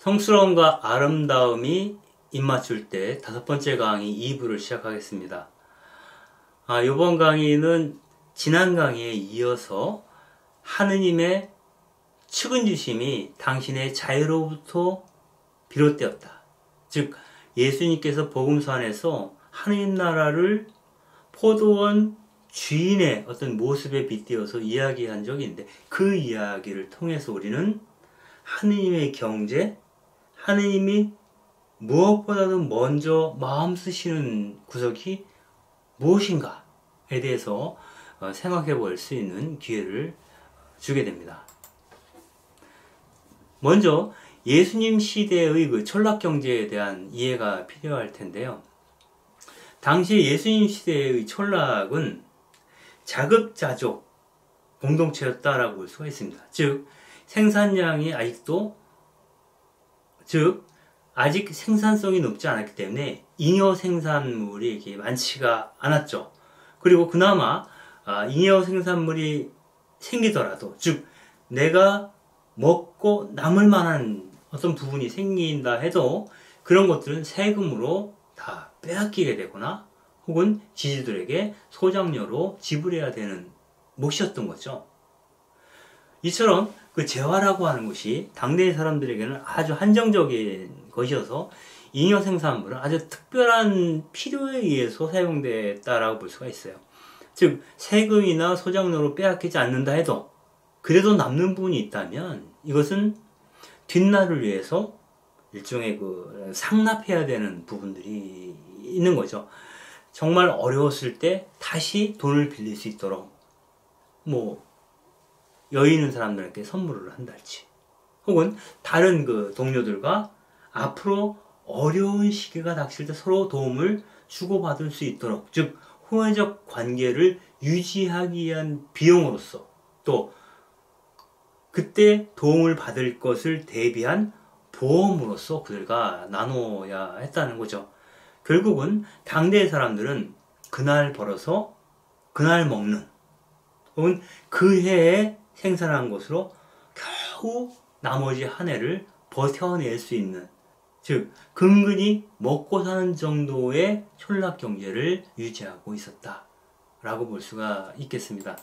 성스러움과 아름다움이 입맞출 때 5번째 강의 2부를 시작하겠습니다. 이번 강의는 지난 강의에 이어서 하느님의 측은주심이 당신의 자유로부터 비롯되었다. 즉 예수님께서 복음서 안에서 하느님 나라를 포도원 주인의 어떤 모습에 빗대어서 이야기한 적이 있는데, 그 이야기를 통해서 우리는 하느님의 경제, 하느님이 무엇보다도 먼저 마음 쓰시는 구석이 무엇인가에 대해서 생각해 볼 수 있는 기회를 주게 됩니다. 먼저 예수님 시대의 그 철학경제에 대한 이해가 필요할 텐데요. 당시 예수님 시대의 철학은 자급자족 공동체였다라고 볼 수가 있습니다. 즉 생산량이 아직 생산성이 높지 않았기 때문에 잉여 생산물이 이렇게 많지가 않았죠. 그리고 그나마 잉여 생산물이 생기더라도, 즉 내가 먹고 남을 만한 어떤 부분이 생긴다 해도 그런 것들은 세금으로 다 빼앗기게 되거나 혹은 지주들에게 소장료로 지불해야 되는 몫이었던 거죠. 이처럼 그 재화라고 하는 것이 당대의 사람들에게는 아주 한정적인 것이어서 잉여 생산물은 아주 특별한 필요에 의해서 사용됐다라고 볼 수가 있어요. 즉 세금이나 소장료로 빼앗기지 않는다 해도 그래도 남는 부분이 있다면 이것은 뒷날을 위해서 일종의 그 상납해야 되는 부분들이 있는 거죠. 정말 어려웠을 때 다시 돈을 빌릴 수 있도록 여유 있는 사람들에게 선물을 한달지, 혹은 다른 그 동료들과 앞으로 어려운 시기가 닥칠 때 서로 도움을 주고받을 수 있도록, 즉 후회적 관계를 유지하기 위한 비용으로서, 또 그때 도움을 받을 것을 대비한 보험으로서 그들과 나눠야 했다는 거죠. 결국은 당대의 사람들은 그날 벌어서 그날 먹는, 혹은 그 해에 생산한 것으로 겨우 나머지 한 해를 버텨낼 수 있는, 즉 근근히 먹고 사는 정도의 촌락 경제를 유지하고 있었다라고 볼 수가 있겠습니다.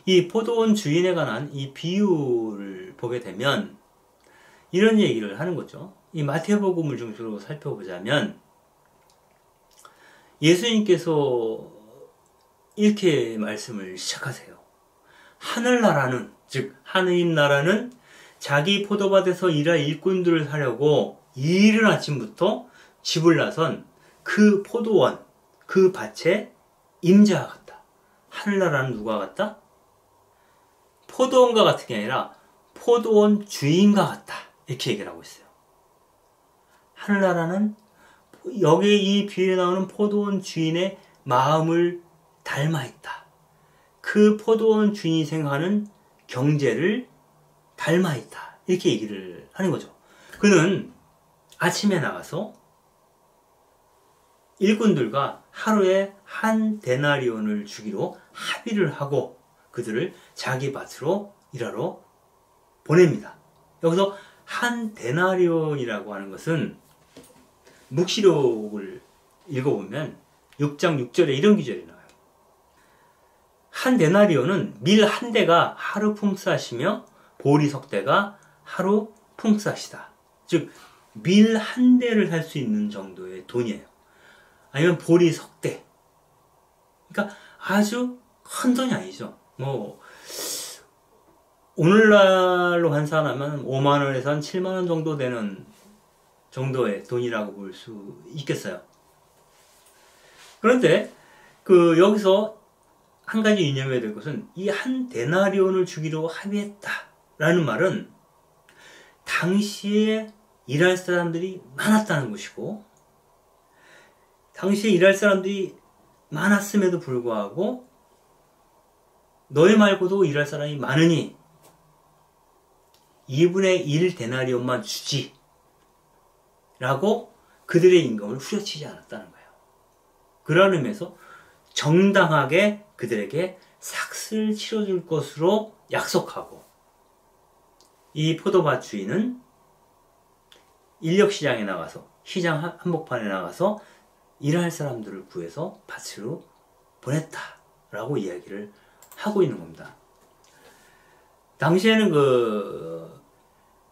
이 포도원 주인에 관한 이 비유를 보게 되면 이런 얘기를 하는 거죠. 이 마태복음을 중심으로 살펴보자면 예수님께서 이렇게 말씀을 시작하세요. 하늘나라는, 즉 하느님 나라는 자기 포도밭에서 일할 일꾼들을 사려고 이른 아침부터 집을 나선 그 포도원, 그 밭의 임자와 같다. 하늘나라는 누가 같다? 포도원과 같은 게 아니라 포도원 주인과 같다. 이렇게 얘기를 하고 있어요. 하늘나라는 여기 이 비유에 나오는 포도원 주인의 마음을 닮아 있다. 그 포도원 주인이 생각하는 경제를 닮아 있다. 이렇게 얘기를 하는 거죠. 그는 아침에 나가서 일꾼들과 하루에 한 데나리온을 주기로 합의를 하고 그들을 자기 밭으로 일하러 보냅니다. 여기서 한 데나리온이라고 하는 것은 묵시록을 읽어보면 6장 6절에 이런 기절이 나와요. 한 데나리온은 밀 한 대가 하루 품삯이며 보리 석 대가 하루 품삯이다. 즉 밀 한 대를 살 수 있는 정도의 돈이에요. 아니면 보리 석 대. 그러니까 아주 큰 돈이 아니죠. 오늘날로 환산하면 5만 원에서 한 7만 원 정도 되는 정도의 돈이라고 볼 수 있겠어요. 그런데 여기서 한 가지 유념해야 될 것은 이 한 데나리온을 주기로 합의했다라는 말은 당시에 일할 사람들이 많았다는 것이고, 당시에 일할 사람들이 많았음에도 불구하고 너희 말고도 일할 사람이 많으니 2분의 1 데나리온만 주지 라고 그들의 임금을 후려치지 않았다는 거예요. 그런 의미에서 정당하게 그들에게 삭슬을 치러줄 것으로 약속하고, 이 포도밭 주인은 인력시장에 나가서 시장 한복판에 나가서 일할 사람들을 구해서 밭으로 보냈다라고 이야기를 하고 있는 겁니다. 당시에는 그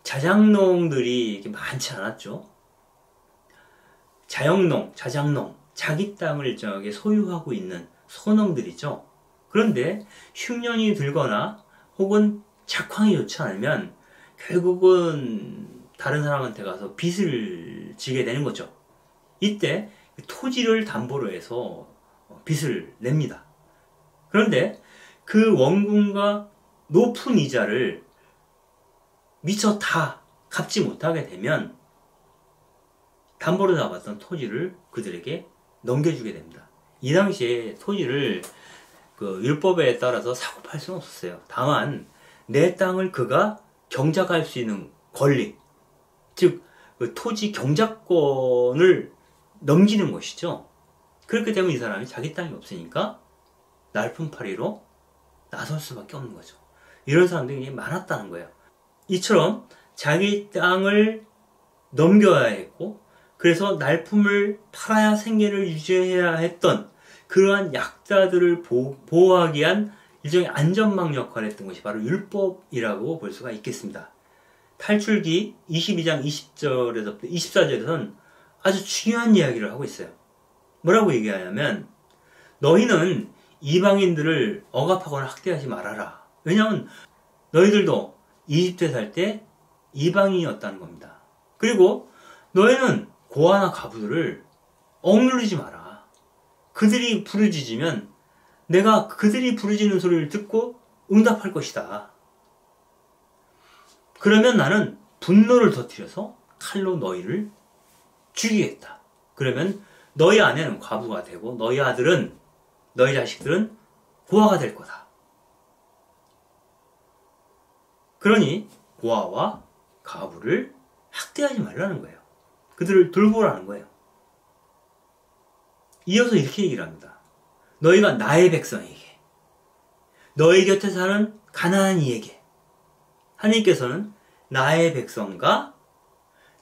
자작농들이 이렇게 많지 않았죠. 자영농, 자작농, 자기 땅을 일정하게 소유하고 있는 소농들이죠. 그런데 흉년이 들거나 혹은 작황이 좋지 않으면 결국은 다른 사람한테 가서 빚을 지게 되는 거죠. 이때 토지를 담보로 해서 빚을 냅니다. 그런데 그 원금과 높은 이자를 미처 다 갚지 못하게 되면 담보로 잡았던 토지를 그들에게 넘겨주게 됩니다. 이 당시에 토지를 그 율법에 따라서 사고 팔 수는 없었어요. 다만 내 땅을 그가 경작할 수 있는 권리, 즉 그 토지 경작권을 넘기는 것이죠. 그렇게 되면 이 사람이 자기 땅이 없으니까 날품팔이로 나설 수밖에 없는 거죠. 이런 사람들이 많았다는 거예요. 이처럼 자기 땅을 넘겨야 했고, 그래서 날품을 팔아야 생계를 유지해야 했던 그러한 약자들을 보호하기 위한 일종의 안전망 역할을 했던 것이 바로 율법이라고 볼 수가 있겠습니다. 탈출기 22장 20절에서부터 24절에서는 아주 중요한 이야기를 하고 있어요. 뭐라고 얘기하냐면, 너희는 이방인들을 억압하거나 학대하지 말아라. 왜냐하면 너희들도 이집트에 살 때 이방인이었다는 겁니다. 그리고 너희는 고아나 과부들을 억누르지 마라. 그들이 부르짖으면 내가 그들이 부르짖는 소리를 듣고 응답할 것이다. 그러면 나는 분노를 터뜨려서 칼로 너희를 죽이겠다. 그러면 너희 아내는 과부가 되고 너희 아들은, 너희 자식들은 고아가 될 거다. 그러니 고아와 과부를 학대하지 말라는 거예요. 그들을 돌보라는 거예요. 이어서 이렇게 얘기를 합니다. 너희가 나의 백성에게, 너희 곁에 사는 가나안 이에게, 하나님께서는 나의 백성과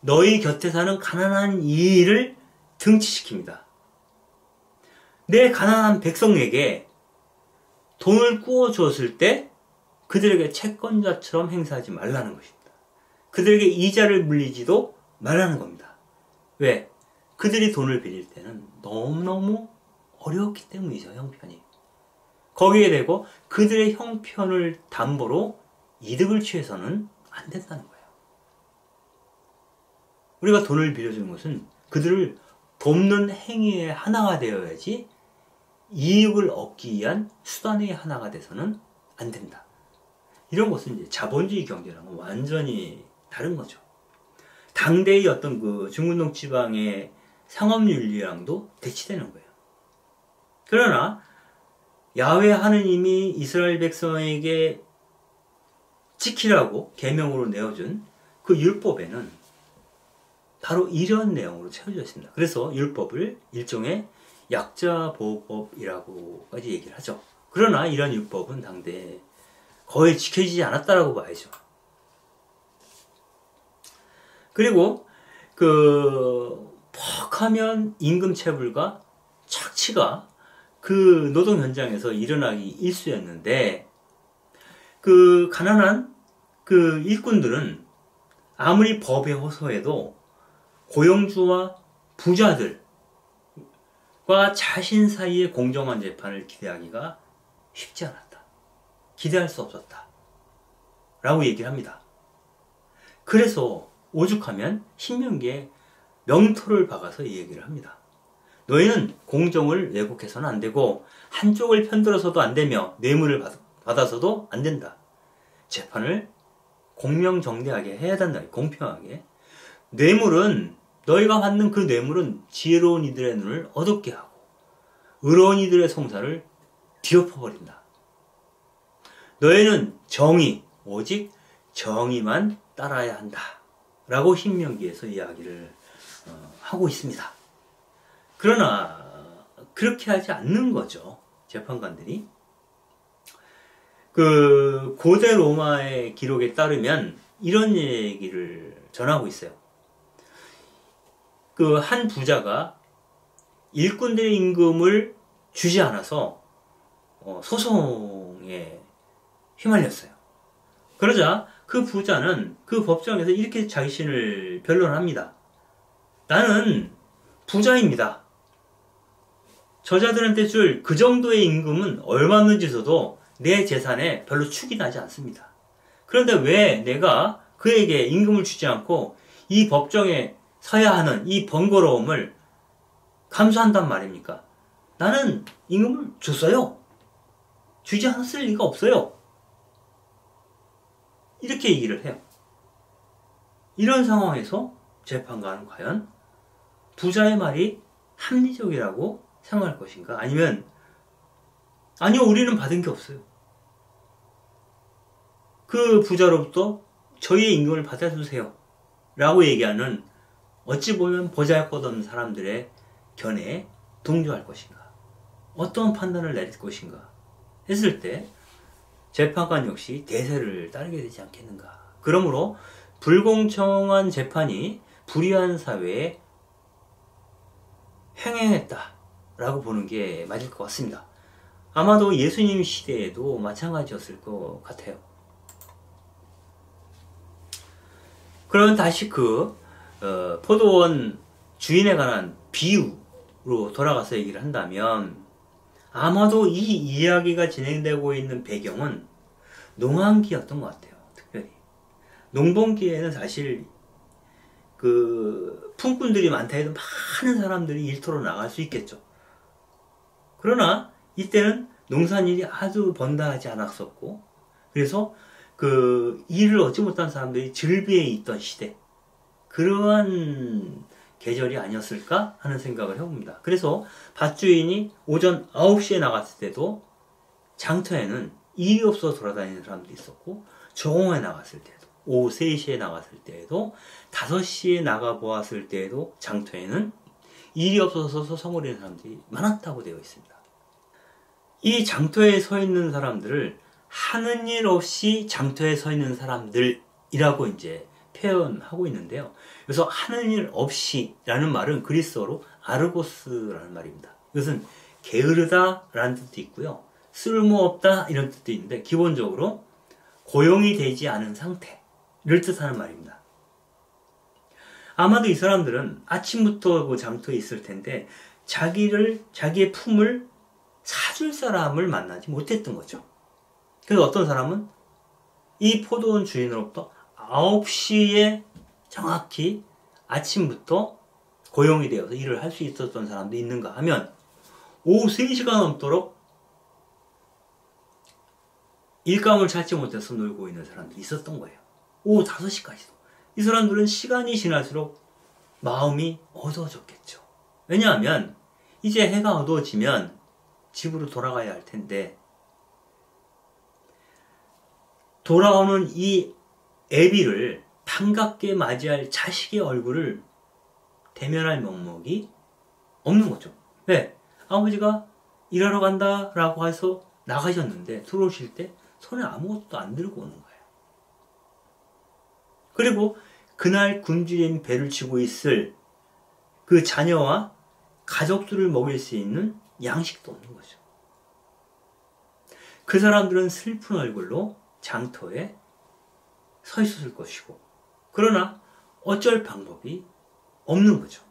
너희 곁에 사는 가난한 이를 등치시킵니다. 내 가난한 백성에게 돈을 꾸어 주었을 때 그들에게 채권자처럼 행사하지 말라는 것입니다. 그들에게 이자를 물리지도 말라는 겁니다. 왜? 그들이 돈을 빌릴 때는 너무너무 어려웠기 때문이죠, 형편이. 거기에 대고 그들의 형편을 담보로 이득을 취해서는 안 된다는 거예요. 우리가 돈을 빌려주는 것은 그들을 돕는 행위의 하나가 되어야지 이익을 얻기 위한 수단의 하나가 돼서는 안 된다. 이런 것은 이제 자본주의 경제랑은 완전히 다른 거죠. 당대의 어떤 그 중근동 지방의 상업윤리랑도 대치되는 거예요. 그러나 야훼 하느님이 이스라엘 백성에게 지키라고 계명으로 내어준 그 율법에는 바로 이런 내용으로 채워져 있습니다. 그래서 율법을 일종의 약자보호법이라고까지 얘기를 하죠. 그러나 이런 율법은 당대에 거의 지켜지지 않았다라고 봐야죠. 그리고 퍽하면 임금체불과 착취가 그 노동 현장에서 일어나기 일쑤였는데, 그 가난한 그 일꾼들은 아무리 법에 호소해도 고용주와 부자들과 자신 사이의 공정한 재판을 기대하기가 쉽지 않았다. 기대할 수 없었다. 라고 얘기를 합니다. 그래서 오죽하면 신명기에 명토를 박아서 이 얘기를 합니다. 너희는 공정을 왜곡해서는 안 되고 한쪽을 편들어서도 안 되며 뇌물을 받아서도 안 된다. 재판을 공명정대하게 해야 된다. 공평하게. 뇌물은, 너희가 받는 그 뇌물은 지혜로운 이들의 눈을 어둡게 하고 의로운 이들의 송사를 뒤엎어버린다. 너희는 정의, 오직 정의만 따라야 한다. 라고 신명기에서 이야기를 하고 있습니다. 그러나 그렇게 하지 않는 거죠. 재판관들이. 그 고대 로마의 기록에 따르면 이런 얘기를 전하고 있어요. 그 한 부자가 일꾼들의 임금을 주지 않아서 소송에 휘말렸어요. 그러자 그 부자는 그 법정에서 이렇게 자신을 변론합니다. 나는 부자입니다. 저자들한테 줄 그 정도의 임금은 얼마든지 줘도 내 재산에 별로 축이 나지 않습니다. 그런데 왜 내가 그에게 임금을 주지 않고 이 법정에 서야 하는 이 번거로움을 감수한단 말입니까? 나는 임금을 줬어요. 주지 않았을 리가 없어요. 이렇게 얘기를 해요. 이런 상황에서 재판관은 과연 부자의 말이 합리적이라고 생각할 것인가? 아니면 아니요, 우리는 받은 게 없어요. 그 부자로부터 저희의 임금을 받아주세요 라고 얘기하는, 어찌 보면 보잘것없는 사람들의 견해에 동조할 것인가, 어떤 판단을 내릴 것인가 했을 때 재판관 역시 대세를 따르게 되지 않겠는가. 그러므로 불공정한 재판이 불의한 사회에 횡행했다라고 보는 게 맞을 것 같습니다. 아마도 예수님 시대에도 마찬가지였을 것 같아요. 그럼 다시 포도원 주인에 관한 비유로 돌아가서 얘기를 한다면, 아마도 이 이야기가 진행되고 있는 배경은 농한기였던 것 같아요. 특별히 농번기에는 사실 품꾼들이 많다 해도 많은 사람들이 일터로 나갈 수 있겠죠. 그러나 이때는 농산일이 아주 번다하지 않았었고, 그래서 일을 얻지 못한 사람들이 즐비에 있던 시대, 그러한 계절이 아니었을까 하는 생각을 해봅니다. 그래서 밭주인이 오전 9시에 나갔을 때도 장터에는 일이 없어서 돌아다니는 사람들이 있었고, 정오에 나갔을 때도, 오후 3시에 나갔을 때에도, 5시에 나가보았을 때에도 장터에는 일이 없어서 서성거리는 사람들이 많았다고 되어 있습니다. 이 장터에 서 있는 사람들을 하는 일 없이 장터에 서 있는 사람들이라고 이제 표현하고 있는데요. 그래서 하는 일 없이 라는 말은 그리스어로 아르고스라는 말입니다. 이것은 게으르다 라는 뜻도 있고요, 쓸모없다 이런 뜻도 있는데, 기본적으로 고용이 되지 않은 상태를 뜻하는 말입니다. 아마도 이 사람들은 아침부터 장터에 있을 텐데 자기의 품을 사줄 사람을 만나지 못했던 거죠. 그래서 어떤 사람은 이 포도원 주인으로부터 9시에 정확히 아침부터 고용이 되어서 일을 할 수 있었던 사람도 있는가 하면, 오후 3시가 넘도록 일감을 찾지 못해서 놀고 있는 사람들이 있었던 거예요. 오후 5시까지도. 이 사람들은 시간이 지날수록 마음이 어두워졌겠죠. 왜냐하면 이제 해가 어두워지면 집으로 돌아가야 할 텐데, 돌아오는 이 애비를 반갑게 맞이할 자식의 얼굴을 대면할 면목이 없는 거죠. 왜? 아버지가 일하러 간다 라고 해서 나가셨는데 들어오실 때 손에 아무것도 안 들고 오는 거예요. 그리고 그날 굶주린 배를 치고 있을 그 자녀와 가족들을 먹일 수 있는 양식도 없는 거죠. 그 사람들은 슬픈 얼굴로 장터에 서 있었을 것이고, 그러나 어쩔 방법이 없는 거죠.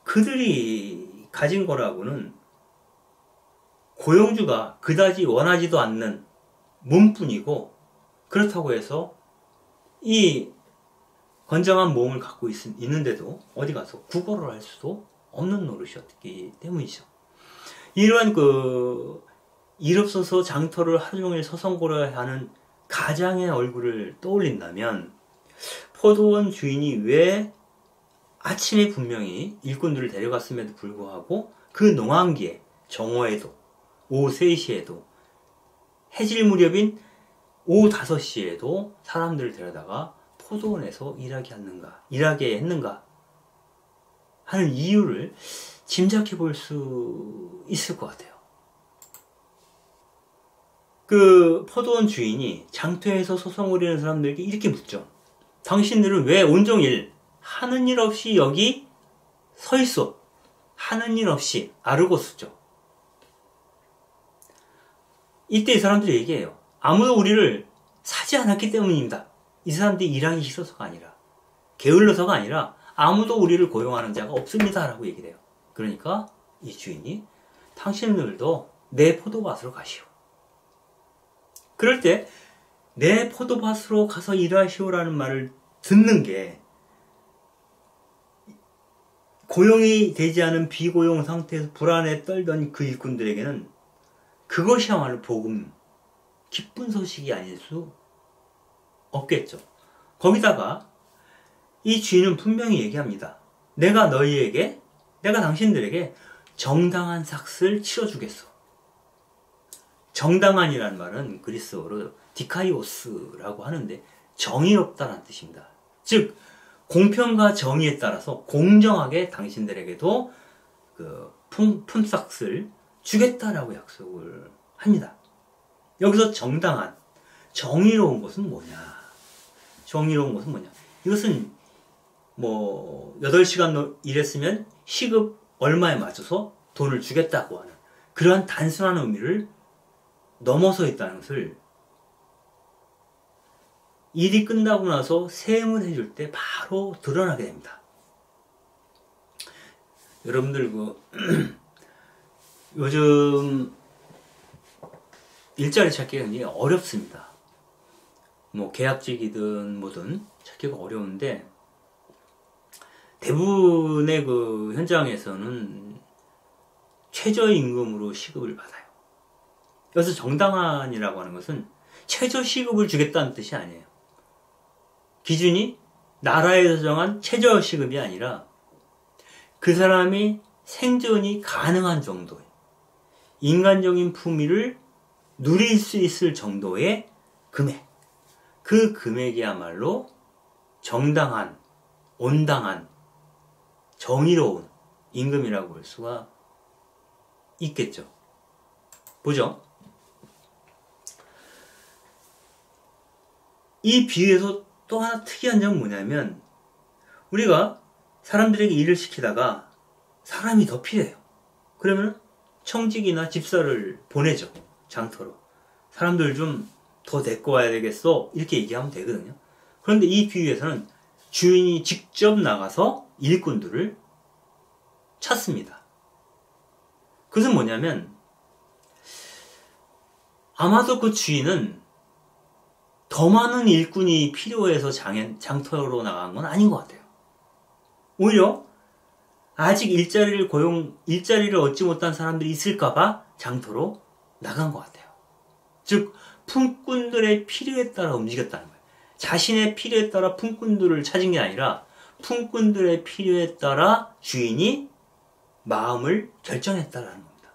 그들이 가진 거라고는 고용주가 그다지 원하지도 않는 몸뿐이고, 그렇다고 해서 이 건장한 몸을 갖고 있는데도 어디 가서 구걸을 할 수도 없는 노릇이었기 때문이죠. 이러한 일 없어서 장터를 하루 종일 서성거려야 하는 가장의 얼굴을 떠올린다면, 포도원 주인이 왜 아침에 분명히 일꾼들을 데려갔음에도 불구하고 그 농한기에, 정오에도, 오후 3시에도, 해질 무렵인 오후 5시에도 사람들을 데려다가 포도원에서 일하게 했는가 하는 이유를 짐작해 볼 수 있을 것 같아요. 그 포도원 주인이 장터에서 소송거리는 사람들에게 이렇게 묻죠. 당신들은 왜 온종일 하는 일 없이 여기 서 있어. 하는 일 없이. 아르고스죠. 이때 이 사람들이 얘기해요. 아무도 우리를 사지 않았기 때문입니다. 이 사람들이 일하기 싫어서가 아니라, 게을러서가 아니라 아무도 우리를 고용하는 자가 없습니다. 라고 얘기를 해요. 그러니까 이 주인이 당신들도 내 포도밭으로 가시오. 그럴 때 내 포도밭으로 가서 일하시오라는 말을 듣는 게 고용이 되지 않은 비고용 상태에서 불안에 떨던 그 일꾼들에게는 그것이야말로 복음, 기쁜 소식이 아닐 수 없겠죠. 거기다가 이 주인은 분명히 얘기합니다. 내가 당신들에게 정당한 삭슬 치러주겠소. 정당한이라는 말은 그리스어로 디카이오스라고 하는데 정의롭다는 뜻입니다. 즉 공평과 정의에 따라서 공정하게 당신들에게도 그 품삯을 주겠다라고 약속을 합니다. 여기서 정당한, 정의로운 것은 뭐냐? 정의로운 것은 뭐냐? 이것은 8시간 일했으면 시급 얼마에 맞춰서 돈을 주겠다고 하는 그러한 단순한 의미를 넘어서 있다는 것을 일이 끝나고 나서 세임을 해줄 때 바로 드러나게 됩니다. 여러분들 요즘 일자리 찾기가 굉장히 어렵습니다. 계약직이든 뭐든 찾기가 어려운데 대부분의 그 현장에서는 최저임금으로 시급을 받아요. 그래서 정당한이라고 하는 것은 최저시급을 주겠다는 뜻이 아니에요. 기준이 나라에서 정한 최저시급이 아니라 그 사람이 생존이 가능한 정도의 인간적인 품위를 누릴 수 있을 정도의 금액, 그 금액이야말로 정당한, 온당한, 정의로운 임금이라고 볼 수가 있겠죠. 보죠. 이 비유에서 또 하나 특이한 점은 뭐냐면 우리가 사람들에게 일을 시키다가 사람이 더 필요해요. 그러면 청직이나 집사를 보내죠. 장터로. 사람들 좀 더 데리고 와야 되겠어. 이렇게 얘기하면 되거든요. 그런데 이 비유에서는 주인이 직접 나가서 일꾼들을 찾습니다. 그것은 뭐냐면 아마도 그 주인은 더 많은 일꾼이 필요해서 장터로 나간 건 아닌 것 같아요. 오히려 아직 일자리를 얻지 못한 사람들이 있을까봐 장터로 나간 것 같아요. 즉, 품꾼들의 필요에 따라 움직였다는 거예요. 자신의 필요에 따라 품꾼들을 찾은 게 아니라 품꾼들의 필요에 따라 주인이 마음을 결정했다라는 겁니다.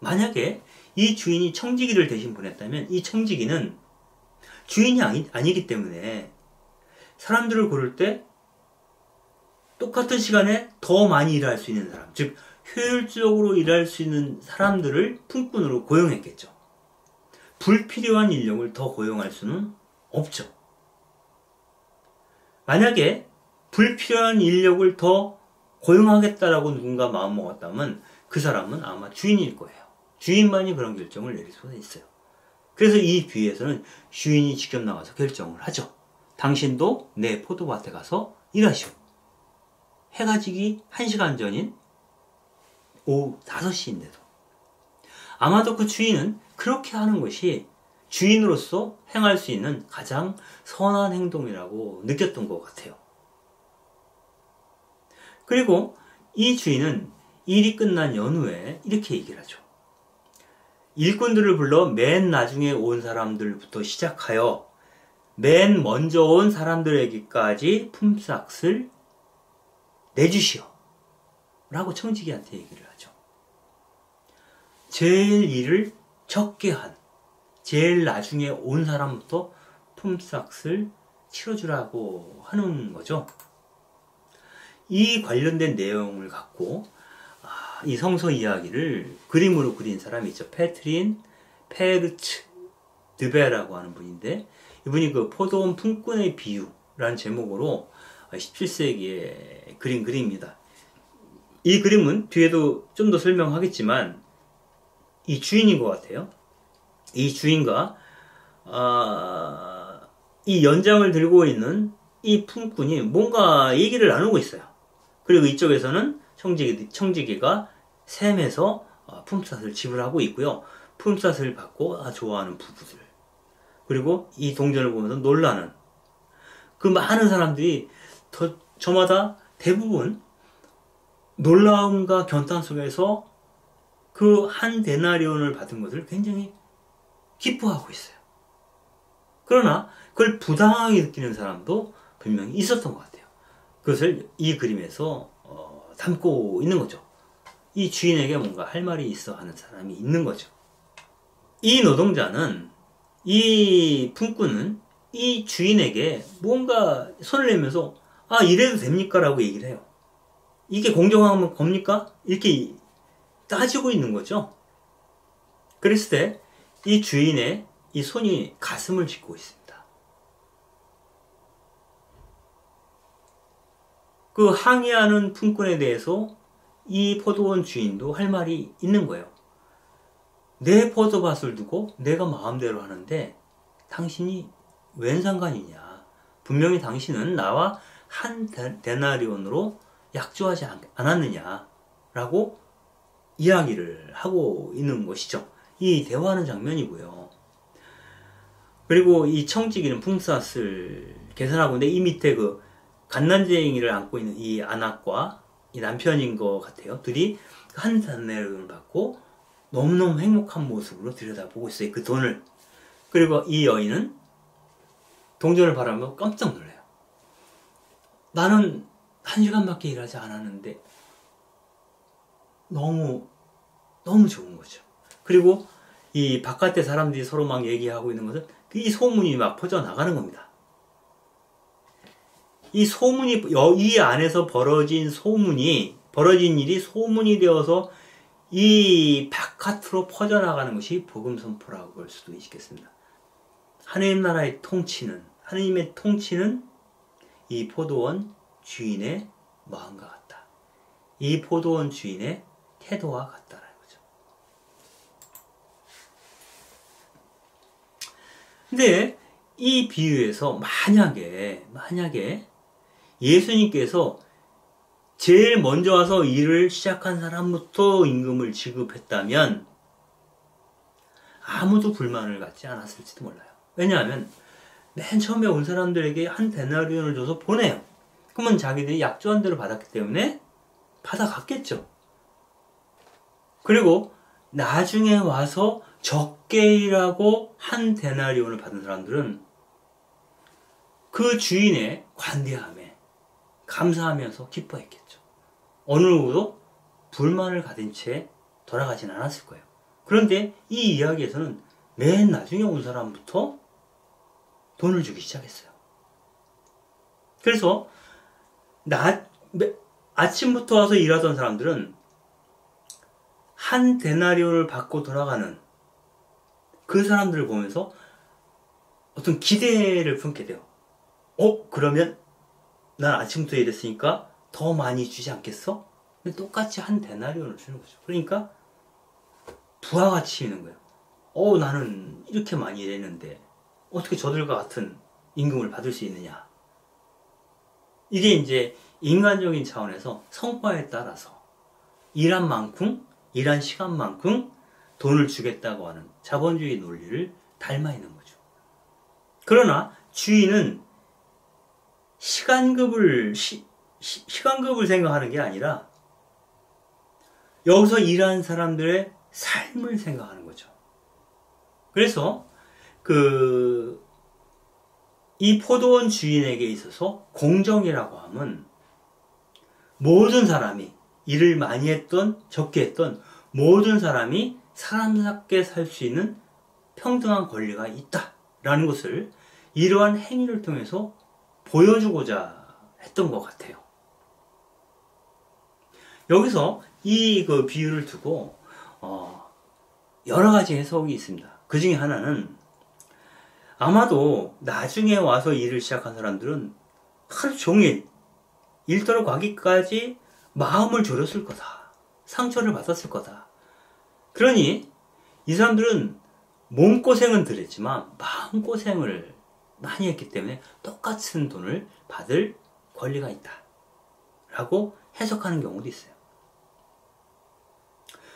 만약에 이 주인이 청지기를 대신 보냈다면 이 청지기는 주인이 아니기 때문에 사람들을 고를 때 똑같은 시간에 더 많이 일할 수 있는 사람, 즉 효율적으로 일할 수 있는 사람들을 품꾼으로 고용했겠죠. 불필요한 인력을 더 고용할 수는 없죠. 만약에 불필요한 인력을 더 고용하겠다라고 누군가 마음먹었다면 그 사람은 아마 주인일 거예요. 주인만이 그런 결정을 내릴 수가 있어요. 그래서 이 비유에서는 주인이 직접 나가서 결정을 하죠. 당신도 내 포도밭에 가서 일하시오. 해가 지기 1시간 전인 오후 5시인데도. 아마도 그 주인은 그렇게 하는 것이 주인으로서 행할 수 있는 가장 선한 행동이라고 느꼈던 것 같아요. 그리고 이 주인은 일이 끝난 연후에 이렇게 얘기를 하죠. 일꾼들을 불러 맨 나중에 온 사람들부터 시작하여 맨 먼저 온 사람들에게까지 품삯을 내주시오. 라고 청지기한테 얘기를 하죠. 제일 일을 적게 한, 제일 나중에 온 사람부터 품삯을 치러주라고 하는 거죠. 이 관련된 내용을 갖고 이 성서 이야기를 그림으로 그린 사람이 있죠. 페트린 페르츠 드베라고 하는 분인데 이분이 그 포도원 품꾼의 비유라는 제목으로 17세기에 그린 그림입니다. 이 그림은 뒤에도 좀 더 설명하겠지만 이 주인인 것 같아요. 이 주인과 이 연장을 들고 있는 이 품꾼이 뭔가 얘기를 나누고 있어요. 그리고 이쪽에서는 청지기가 샘에서 품삯을 지불하고 있고요. 품삯을 받고 좋아하는 부부들, 그리고 이 동전을 보면서 놀라는 그 많은 사람들이 저마다 대부분 놀라움과 견탄 속에서 그 한 데나리온을 받은 것을 굉장히 기뻐하고 있어요. 그러나 그걸 부당하게 느끼는 사람도 분명히 있었던 것 같아요. 그것을 이 그림에서 담고 있는 거죠. 이 주인에게 뭔가 할 말이 있어 하는 사람이 있는 거죠. 이 노동자는, 이 품꾼은 이 주인에게 뭔가 손을 내면서 이래도 됩니까? 라고 얘기를 해요. 이게 공정한 겁니까? 이렇게 따지고 있는 거죠. 그랬을 때 이 주인의 이 손이 가슴을 짚고 있습니다. 그 항의하는 품꾼에 대해서 이 포도원 주인도 할 말이 있는 거예요. 내 포도밭을 두고 내가 마음대로 하는데 당신이 웬 상관이냐. 분명히 당신은 나와 한 데나리온으로 약조하지 않았느냐라고 이야기를 하고 있는 것이죠. 이 대화하는 장면이고요. 그리고 이 청지기는 품삯을 계산하고 있는데 이 밑에 그 갓난쟁이를 안고 있는 이 아낙과 이 남편인 것 같아요. 둘이 한 데나리온을 받고 너무너무 행복한 모습으로 들여다보고 있어요. 그 돈을. 그리고 이 여인은 동전을 바라보며 깜짝 놀라요. 나는 1시간밖에 일하지 않았는데 너무 좋은 거죠. 그리고 이 바깥에 사람들이 서로 막 얘기하고 있는 것은 이 소문이 막 퍼져나가는 겁니다. 이 소문이, 이 안에서 벌어진 일이 소문이 되어서 이 바깥으로 퍼져나가는 것이 복음 선포라고 볼 수도 있겠습니다. 하나님 나라의 통치는, 하나님의 통치는 이 포도원 주인의 마음과 같다. 이 포도원 주인의 태도와 같다라는 거죠. 근데 이 비유에서 만약에 예수님께서 제일 먼저 와서 일을 시작한 사람부터 임금을 지급했다면 아무도 불만을 갖지 않았을지도 몰라요. 왜냐하면 맨 처음에 온 사람들에게 한 데나리온을 줘서 보내요. 그러면 자기들이 약조한 대로 받았기 때문에 받아갔겠죠. 그리고 나중에 와서 적게 일하고 한 데나리온을 받은 사람들은 그 주인의 관대함에 감사하면서 기뻐했겠죠. 어느 누구도 불만을 가진 채 돌아가진 않았을 거예요. 그런데 이 이야기에서는 맨 나중에 온 사람부터 돈을 주기 시작했어요. 그래서 아침부터 와서 일하던 사람들은 한 데나리온을 받고 돌아가는 그 사람들을 보면서 어떤 기대를 품게 돼요. 그러면 난 아침부터 일했으니까 더 많이 주지 않겠어? 근데 똑같이 한 데나리온을 주는 거죠. 그러니까 부하가 치이는 거예요. 나는 이렇게 많이 일했는데 어떻게 저들과 같은 임금을 받을 수 있느냐. 이게 이제 인간적인 차원에서 성과에 따라서 일한 만큼, 일한 시간만큼 돈을 주겠다고 하는 자본주의 논리를 닮아 있는 거죠. 그러나 주인은 시간급을 생각하는 게 아니라 여기서 일하는 사람들의 삶을 생각하는 거죠. 그래서 이 포도원 주인에게 있어서 공정이라고 하면 모든 사람이 일을 많이 했던 적게 했던 모든 사람이 사람답게 살 수 있는 평등한 권리가 있다라는 것을 이러한 행위를 통해서 보여주고자 했던 것 같아요. 여기서 이 비유를 두고 여러 가지 해석이 있습니다. 그 중에 하나는 아마도 나중에 와서 일을 시작한 사람들은 하루 종일 일터로 가기까지 마음을 졸였을 거다. 상처를 받았을 거다. 그러니 이 사람들은 몸고생은 덜 했지만 마음고생을 많이 했기 때문에 똑같은 돈을 받을 권리가 있다 라고 해석하는 경우도 있어요.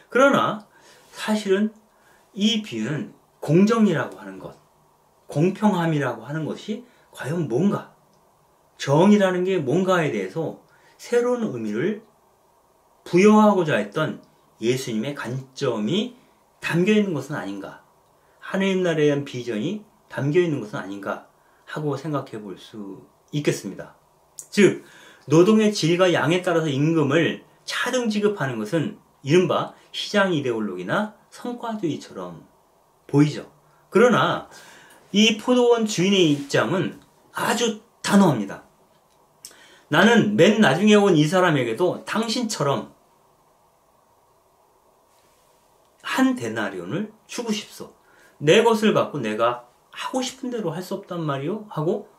그러나 사실은 이 비유는 공정이라고 하는 것, 공평함이라고 하는 것이 과연 뭔가, 정의라는 게 뭔가에 대해서 새로운 의미를 부여하고자 했던 예수님의 관점이 담겨 있는 것은 아닌가, 하나님 나라에 대한 비전이 담겨 있는 것은 아닌가 하고 생각해 볼 수 있겠습니다. 즉, 노동의 질과 양에 따라서 임금을 차등 지급하는 것은 이른바 시장 이데올로기나 성과주의처럼 보이죠. 그러나 이 포도원 주인의 입장은 아주 단호합니다. 나는 맨 나중에 온 이 사람에게도 당신처럼 한 데나리온을 주고 싶소. 내 것을 갖고 내가 하고 싶은 대로 할 수 없단 말이요? 하고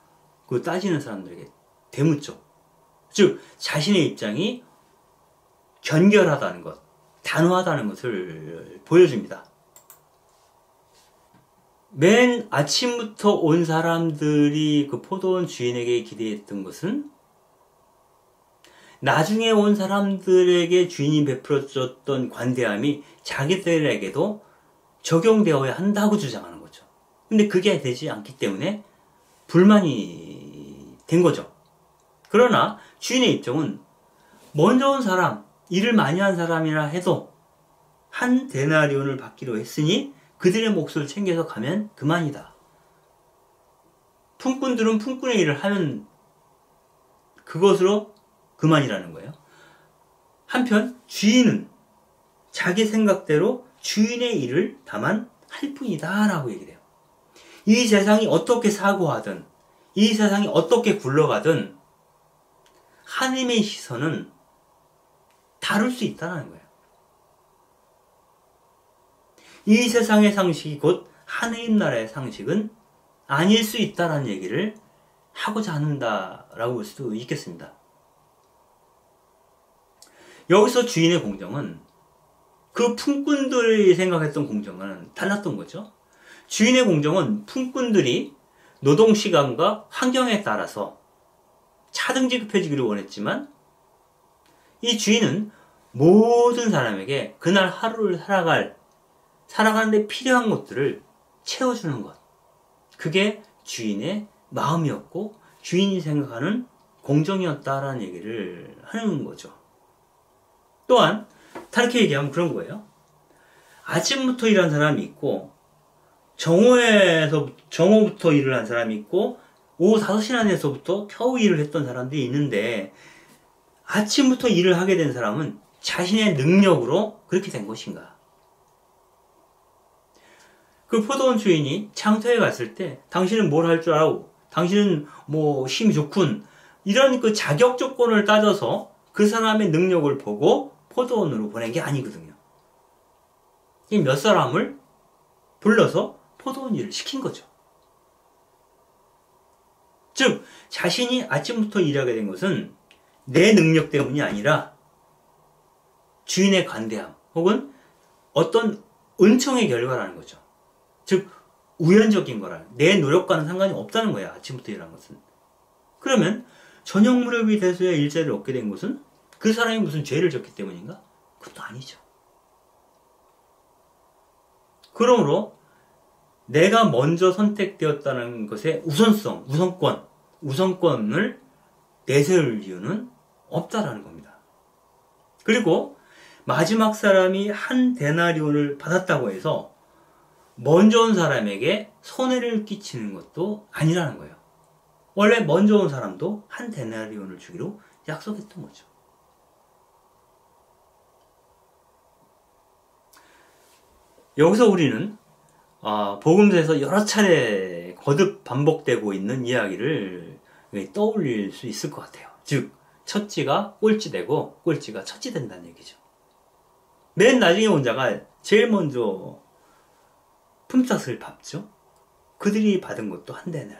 그 따지는 사람들에게 대묻죠. 즉 자신의 입장이 견결하다는 것, 단호하다는 것을 보여줍니다. 맨 아침부터 온 사람들이 그 포도원 주인에게 기대했던 것은 나중에 온 사람들에게 주인이 베풀어줬던 관대함이 자기들에게도 적용되어야 한다고 주장하는 거죠. 근데 그게 되지 않기 때문에 불만이 된 거죠. 그러나 주인의 입장은 먼저 온 사람, 일을 많이 한 사람이라 해도 한 데나리온을 받기로 했으니 그들의 몫을 챙겨서 가면 그만이다. 품꾼들은 품꾼의 일을 하면 그것으로 그만이라는 거예요. 한편 주인은 자기 생각대로 주인의 일을 다만 할 뿐이다 라고 얘기를 해요. 이 세상이 어떻게 사고하든, 이 세상이 어떻게 굴러가든 하나님의 시선은 다룰 수 있다는 거예요. 이 세상의 상식이 곧 하나님 나라의 상식은 아닐 수 있다는 얘기를 하고자 한다라고 볼 수도 있겠습니다. 여기서 주인의 공정은 그 품꾼들이 생각했던 공정과는 달랐던 거죠. 주인의 공정은 품꾼들이 노동시간과 환경에 따라서 차등 지급해주기를 원했지만 이 주인은 모든 사람에게 그날 하루를 살아가는데 필요한 것들을 채워주는 것. 그게 주인의 마음이었고 주인이 생각하는 공정이었다라는 얘기를 하는 거죠. 또한 다르게 얘기하면 그런 거예요. 아침부터 일한 사람이 있고 정오부터 일을 한 사람이 있고 오후 5시 안에서부터 겨우 일을 했던 사람들이 있는데 아침부터 일을 하게 된 사람은 자신의 능력으로 그렇게 된 것인가? 그 포도원 주인이 장터에 갔을 때 당신은 뭘 할 줄 알고 당신은 뭐 힘이 좋군 이런 그 자격 조건을 따져서 그 사람의 능력을 보고 포도원으로 보낸 게 아니거든요. 이 몇 사람을 불러서 포도원 일을 시킨 거죠. 즉 자신이 아침부터 일하게 된 것은 내 능력 때문이 아니라 주인의 관대함 혹은 어떤 은총의 결과라는 거죠. 즉 우연적인 거라는, 내 노력과는 상관이 없다는 거야. 아침부터 일한 것은. 그러면 저녁 무렵이 돼서야 일자리를 얻게 된 것은 그 사람이 무슨 죄를 졌기 때문인가? 그것도 아니죠. 그러므로 내가 먼저 선택되었다는 것의 우선권을 내세울 이유는 없다라는 겁니다. 그리고 마지막 사람이 한 데나리온을 받았다고 해서 먼저 온 사람에게 손해를 끼치는 것도 아니라는 거예요. 원래 먼저 온 사람도 한 데나리온을 주기로 약속했던 거죠. 여기서 우리는 복음서에서 여러 차례 거듭 반복되고 있는 이야기를 떠올릴 수 있을 것 같아요. 즉 첫째가 꼴찌되고 꼴찌가 첫째 된다는 얘기죠. 맨 나중에 온 자가 제일 먼저 품삯을 밟죠. 그들이 받은 것도 한 데나리.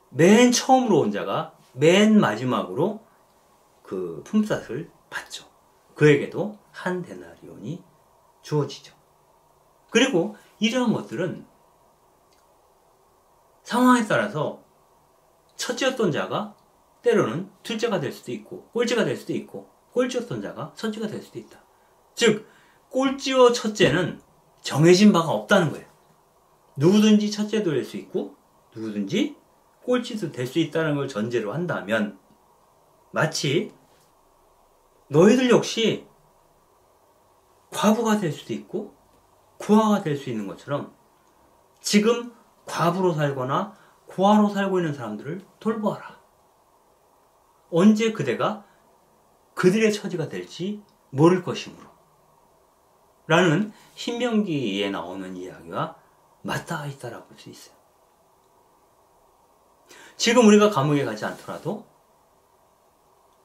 맨 처음으로 온 자가 맨 마지막으로 그 품삯을 받죠. 그에게도 한 데나리온이 주어지죠. 그리고 이러한 것들은 상황에 따라서 첫째였던 자가 때로는 둘째가 될 수도 있고 꼴찌가 될 수도 있고 꼴찌였던 자가 선지가 될 수도 있다. 즉 꼴찌와 첫째는 정해진 바가 없다는 거예요. 누구든지 첫째도 될 수 있고 누구든지 꼴찌도 될 수 있다는 걸 전제로 한다면 마치 너희들 역시 과부가 될 수도 있고 고아가 될 수 있는 것처럼 지금 과부로 살거나 고아로 살고 있는 사람들을 돌보아라. 언제 그대가 그들의 처지가 될지 모를 것이므로 라는 신명기에 나오는 이야기와 맞닿아 있다라고 볼 수 있어요. 지금 우리가 감옥에 가지 않더라도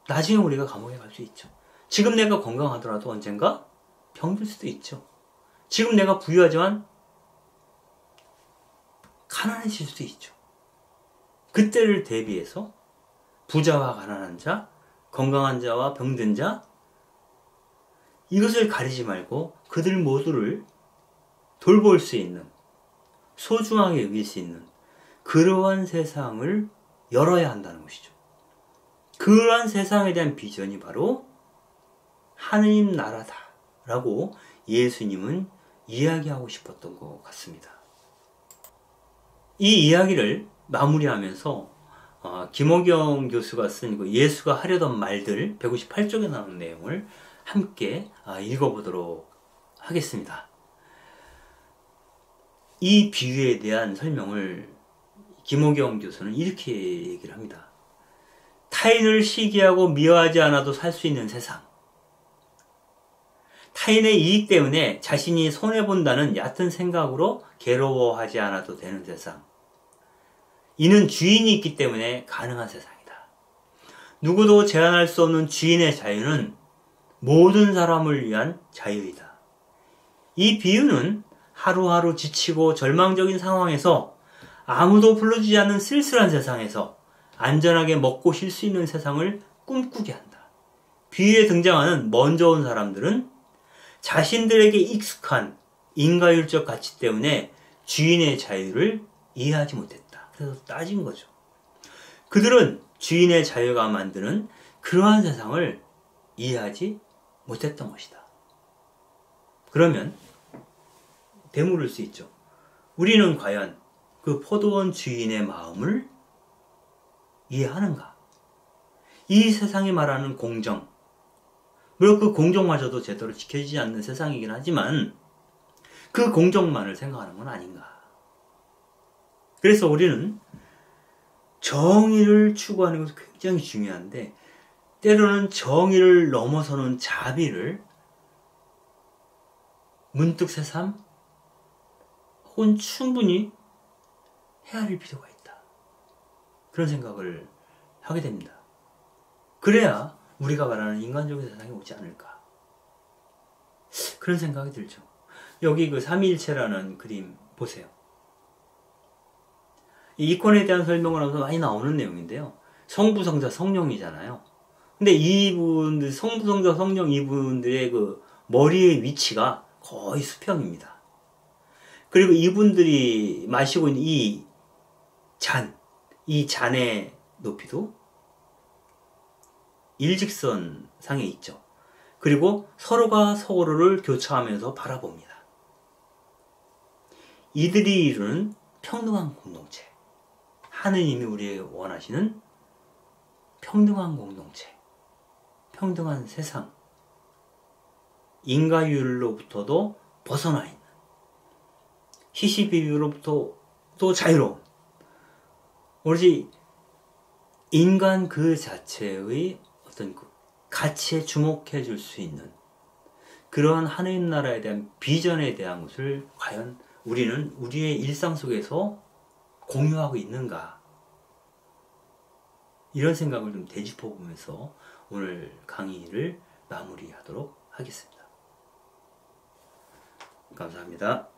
나중에 우리가 감옥에 갈 수 있죠. 지금 내가 건강하더라도 언젠가 병들 수도 있죠. 지금 내가 부유하지만 가난해질 수도 있죠. 그때를 대비해서 부자와 가난한 자, 건강한 자와 병든 자, 이것을 가리지 말고 그들 모두를 돌볼 수 있는, 소중하게 여길 수 있는 그러한 세상을 열어야 한다는 것이죠. 그러한 세상에 대한 비전이 바로 하느님 나라다 라고 예수님은 이야기하고 싶었던 것 같습니다. 이 이야기를 마무리하면서 김호경 교수가 쓴 그 예수가 하려던 말들 158쪽에 나오는 내용을 함께 읽어보도록 하겠습니다. 이 비유에 대한 설명을 김호경 교수는 이렇게 얘기를 합니다. 타인을 시기하고 미워하지 않아도 살 수 있는 세상. 타인의 이익 때문에 자신이 손해본다는 얕은 생각으로 괴로워하지 않아도 되는 세상. 이는 주인이 있기 때문에 가능한 세상이다. 누구도 제한할 수 없는 주인의 자유는 모든 사람을 위한 자유이다. 이 비유는 하루하루 지치고 절망적인 상황에서 아무도 불러주지 않는 쓸쓸한 세상에서 안전하게 먹고 쉴 수 있는 세상을 꿈꾸게 한다. 비유에 등장하는 먼저 온 사람들은 자신들에게 익숙한 인과율적 가치 때문에 주인의 자유를 이해하지 못했다. 그래서 따진 거죠. 그들은 주인의 자유가 만드는 그러한 세상을 이해하지 못했던 것이다. 그러면 되물을 수 있죠. 우리는 과연 그 포도원 주인의 마음을 이해하는가? 이 세상이 말하는 공정, 물론 그 공정마저도 제대로 지켜지지 않는 세상이긴 하지만 그 공정만을 생각하는 건 아닌가? 그래서 우리는 정의를 추구하는 것이 굉장히 중요한데 때로는 정의를 넘어서는 자비를 문득 새삼 혹은 충분히 헤아릴 필요가 있다. 그런 생각을 하게 됩니다. 그래야 우리가 말하는 인간적인 세상이 오지 않을까. 그런 생각이 들죠. 여기 그 삼위일체라는 그림 보세요. 이 이권에 대한 설명을 하면서 많이 나오는 내용인데요. 성부, 성자, 성령이잖아요. 근데 이분들, 성부, 성자, 성령 이분들의 그 머리의 위치가 거의 수평입니다. 그리고 이분들이 마시고 있는 이 잔의 높이도 일직선 상에 있죠. 그리고 서로가 서로를 교차하면서 바라봅니다. 이들이 이루는 평등한 공동체. 하느님이 우리에게 원하시는 평등한 공동체. 평등한 세상. 인과율로부터도 벗어나 있는 시시비비로부터도 자유로운 오로지 인간 그 자체의 어떤 그 가치에 주목해 줄 수 있는 그러한 하느님 나라에 대한 비전에 대한 것을 과연 우리는 우리의 일상 속에서 공유하고 있는가? 이런 생각을 좀 되짚어 보면서 오늘 강의를 마무리하도록 하겠습니다. 감사합니다.